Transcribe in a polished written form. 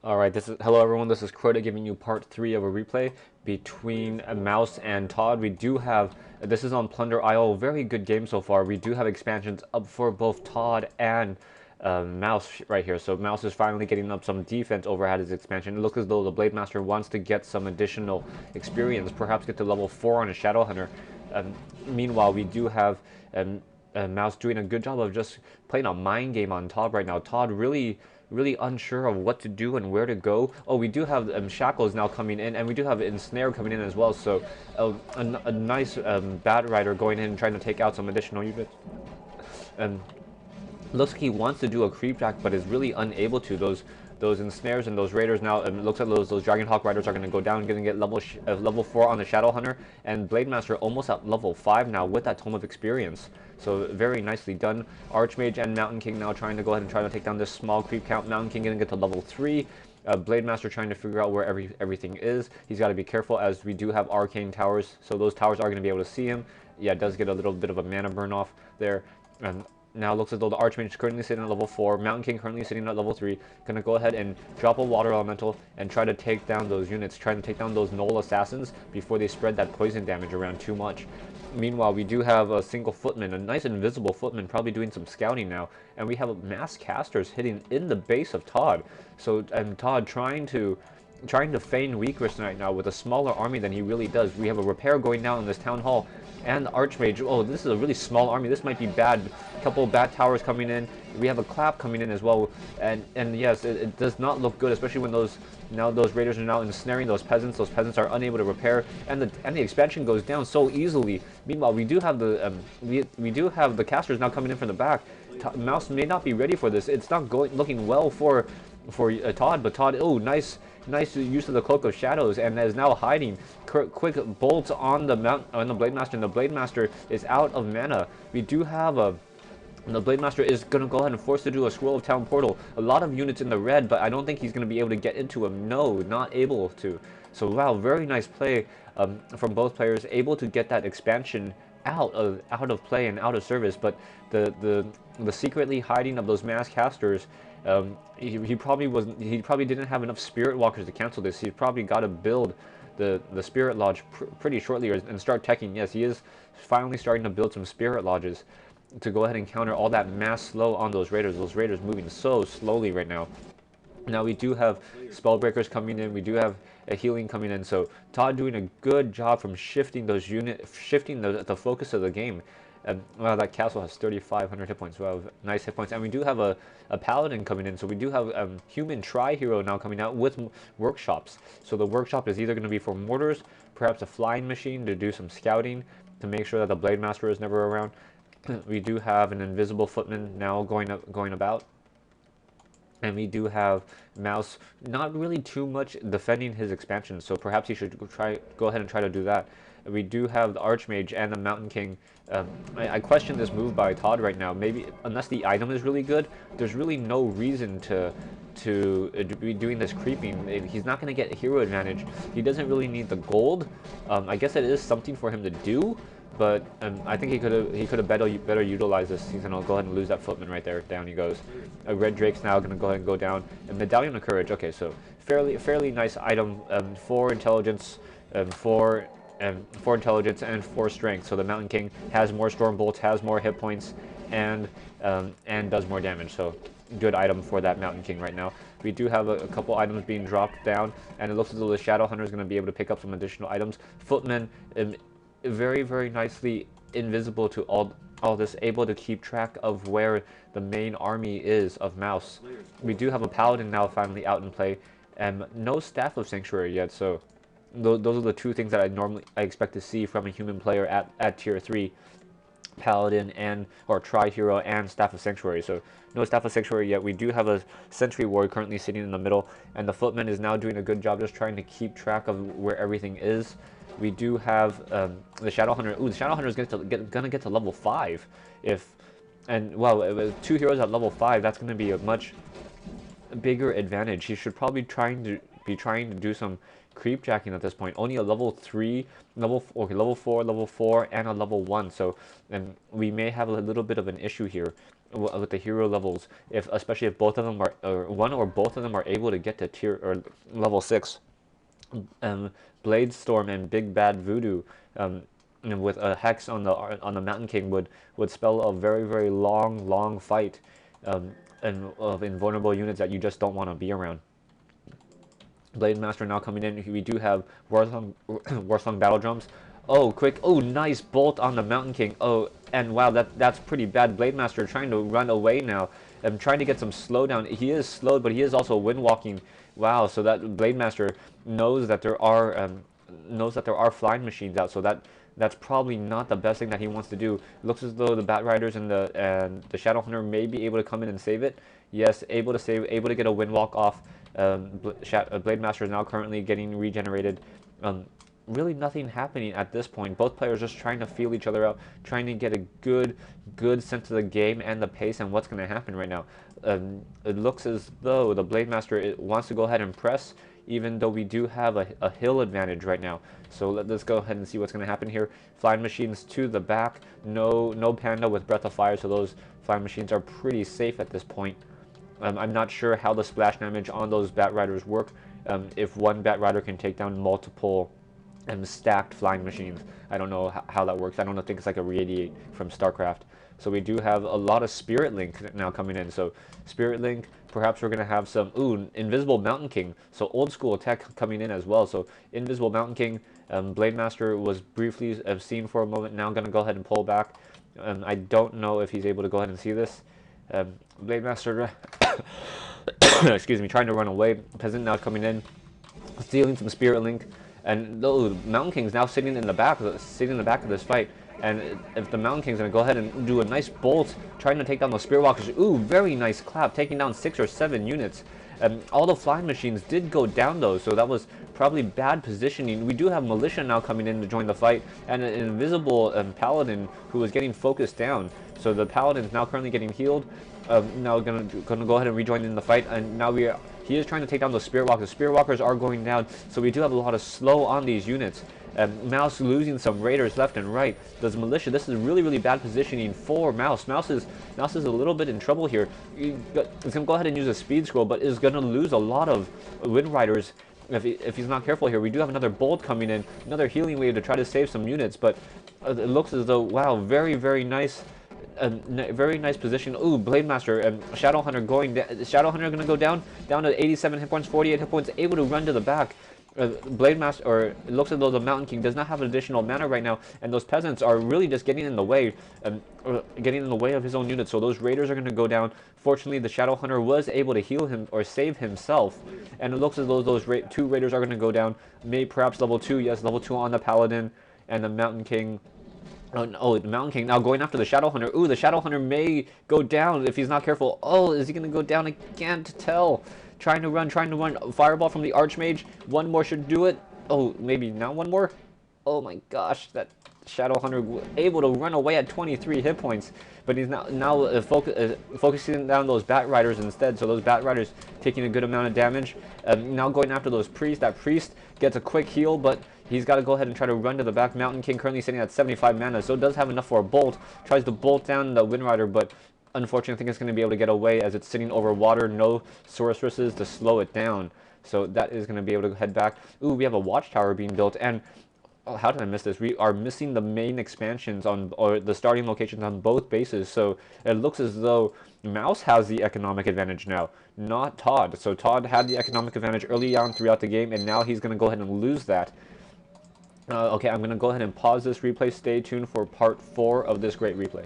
Alright, hello everyone, this is Crota giving you part 3 of a replay between Mouse and Tod. We do have, this is on Plunder Isle, very good game so far. We do have expansions up for both Tod and Mouse right here. So Mouse is finally getting up some defense over at his expansion. It looks as though the Blade Master wants to get some additional experience, perhaps get to level 4 on a Shadow Hunter. Meanwhile, we do have Mouse doing a good job of just playing a mind game on Tod right now. Tod really unsure of what to do and where to go. Oh, we do have Shackles now coming in, and we do have Ensnare coming in as well. So a nice Bat Rider going in and trying to take out some additional units. Looks like he wants to do a creep jack, but is really unable to. Those ensnares and those raiders now. Looks like those Dragonhawk riders are going to go down, going to get level 4 on the Shadow Hunter, and Blade Master almost at level 5 now with that Tome of Experience. So very nicely done. Archmage and Mountain King now trying to go ahead and try to take down this small creep count. Mountain King going to get to level 3. Blade Master trying to figure out where everything is. He's got to be careful as we do have arcane towers, so those towers are going to be able to see him. Yeah, it does get a little bit of a mana burn off there. Now looks as though the Archmage is currently sitting at level 4, Mountain King currently sitting at level 3. Gonna go ahead and drop a Water Elemental and try to take down those units, trying to take down those Null Assassins before they spread that poison damage around too much. Meanwhile, we do have a single Footman, a nice invisible Footman, probably doing some scouting now, and we have mass casters hitting in the base of Tod. So, and Tod trying to feign weakness right now with a smaller army than he really does. We have a repair going down in this town hall, and the Archmage. Oh, this is a really small army. This might be bad. A couple of bat towers coming in. We have a clap coming in as well, and yes, it does not look good, especially when those raiders are now ensnaring those peasants. Those peasants are unable to repair, and the expansion goes down so easily. Meanwhile, we do have the we do have the casters now coming in from the back. Mouse may not be ready for this. It's not looking well for Tod, but Tod, oh, nice use of the Cloak of Shadows, and is now hiding. Quick bolts on the Blade Master, and the Blade Master is out of mana. We do have the Blade Master is going to go ahead and force to do a Scroll of Town Portal. A lot of units in the red, but I don't think he's going to be able to get into him. No, not able to. So wow, very nice play from both players, able to get that expansion out of play and out of service. But the secretly hiding of those mass casters, he probably didn't have enough Spirit Walkers to cancel this. He's probably got to build the Spirit Lodge pretty shortly and start teching. Yes, he is finally starting to build some Spirit Lodges to go ahead and counter all that mass slow on those raiders. Those raiders moving so slowly right now. Now we do have Spellbreakers coming in. We do have a healing coming in. So Tod doing a good job from shifting those shifting the focus of the game. Wow, that castle has 3,500 hit points. Wow, nice hit points. And we do have a paladin coming in. So we do have human tri-hero now coming out with workshops. So the workshop is either going to be for mortars, perhaps a flying machine to do some scouting to make sure that the Blade Master is never around. We do have an invisible Footman now going about. And we do have Mouse not really too much defending his expansion, so perhaps he should go ahead and try to do that. We do have the Archmage and the Mountain King. I question this move by Tod right now. Maybe unless the item is really good, there's really no reason to be doing this creeping. He's not going to get hero advantage. He doesn't really need the gold. I guess it is something for him to do, but I think he could have better utilized this. He's gonna go ahead and lose that Footman right there. Down he goes. A Red Drake's now gonna go ahead and go down. And Medallion of Courage. Okay, so fairly nice item for intelligence, for intelligence and for strength. So the Mountain King has more Storm Bolts, has more hit points, and does more damage. So good item for that Mountain King right now. We do have a couple items being dropped down, and it looks as though the Shadow Hunter is going to be able to pick up some additional items. Footman, very nicely invisible to all this, able to keep track of where the main army is of Mouse. We do have a Paladin now finally out in play, and no Staff of Sanctuary yet, so those are the two things that I expect to see from a human player at tier 3. Paladin or Tri-Hero and Staff of Sanctuary. So no Staff of Sanctuary yet. We do have a Sentry Ward currently sitting in the middle, and the Footman is now doing a good job just trying to keep track of where everything is. We do have the Shadow Hunter. Ooh, the Shadow Hunter is gonna get to level 5. Well, 2 heroes at level 5, that's gonna be a much bigger advantage. He should probably be trying to do some creep jacking at this point. Only a level 3, level 4, and a level 1. So we may have a little bit of an issue here. with the hero levels, if especially if both of them are, or one or both of them are able to get to tier or level 6. Blade Storm and Big Bad Voodoo, and with a hex on the Mountain King would spell a very long fight, and of invulnerable units that you just don't want to be around. Blade Master now coming in. We do have Warsong Battle Drums. Oh, quick! Oh, nice bolt on the Mountain King. Oh, and wow, that's pretty bad. Blade Master trying to run away now. I'm trying to get some slowdown. He is slowed, but he is also wind walking. Wow, so that Blade Master knows that there are flying machines out. So that's probably not the best thing that he wants to do. Looks as though the Bat Riders and the Shadow Hunter may be able to come in and save it. Yes, able to save, able to get a wind walk off. Blade Master is now currently getting regenerated. Really nothing happening at this point. Both players just trying to feel each other out, trying to get a good sense of the game and the pace and what's going to happen right now. It looks as though the Blade Master wants to go ahead and press, even though we do have a hill advantage right now. So let's go ahead and see what's going to happen here. Flying machines to the back. No Panda with Breath of Fire, so those flying machines are pretty safe at this point. I'm not sure how the splash damage on those Bat Riders work. If one Bat Rider can take down multiple stacked flying machines. I don't know how that works. I don't think it's like a Radiate from StarCraft. So we do have a lot of Spirit Link now coming in. So Spirit Link, perhaps we're going to have some, Invisible Mountain King. So old school tech coming in as well. So Invisible Mountain King, Blade Master was briefly seen for a moment. Now I'm going to go ahead and pull back. I don't know if he's able to go ahead and see this. Blade Master, excuse me, trying to run away. Peasant now coming in, stealing some Spirit Link. And the Mountain King's now sitting in the back of this fight. And if the Mountain King's going to go ahead and do a nice bolt, trying to take down those Spirit Walkers. Ooh, very nice clap, taking down 6 or 7 units. All the flying machines did go down though, so that was probably bad positioning. We do have Militia now coming in to join the fight, and an invisible Paladin who was getting focused down. So the Paladin's now currently getting healed. Now gonna go ahead and rejoin in the fight, and now he is trying to take down those Spirit Walkers. Spirit Walkers are going down, so we do have a lot of slow on these units. Mouse losing some Raiders left and right. Does Militia, this is really bad positioning for Mouse. Mouse is a little bit in trouble here. He's going to go ahead and use a speed scroll, but is going to lose a lot of Wind Riders if he's not careful here. We do have another Bolt coming in, another healing wave to try to save some units, but it looks as though, wow, very nice. Very nice position. Ooh, Blade Master and Shadow Hunter going down. Shadow Hunter going to go down to 87 hit points, 48 hit points, able to run to the back. Blade Master, or it looks as though the Mountain King does not have additional mana right now, and those peasants are really just getting in the way, of his own units. So those Raiders are going to go down. Fortunately, the Shadow Hunter was able to heal him or save himself, and it looks as though those 2 Raiders are going to go down. Perhaps level 2. Yes, level 2 on the Paladin and the Mountain King. Oh, the Mountain King now going after the Shadow Hunter. Ooh, the Shadow Hunter may go down if he's not careful. Oh, is he going to go down? I can't tell. Trying to run. Fireball from the Archmage. One more should do it. Oh, maybe not one more? Oh my gosh, that Shadow Hunter able to run away at 23 hit points. But he's now focusing down those Bat Riders instead. So those Bat Riders taking a good amount of damage. Now going after those Priests. That Priest gets a quick heal, but he's got to go ahead and try to run to the back. Mountain King currently sitting at 75 mana, so it does have enough for a bolt. Tries to bolt down the Wind Rider, but unfortunately I think it's going to be able to get away as it's sitting over water. No sorceresses to slow it down. So that is going to be able to head back. Ooh, we have a watchtower being built, and oh, how did I miss this? We are missing the main expansions or the starting locations on both bases. So it looks as though Mouse has the economic advantage now, not Tod. So Tod had the economic advantage early on throughout the game, and now he's going to go ahead and lose that. Okay, I'm going to go ahead and pause this replay. Stay tuned for part 4 of this great replay.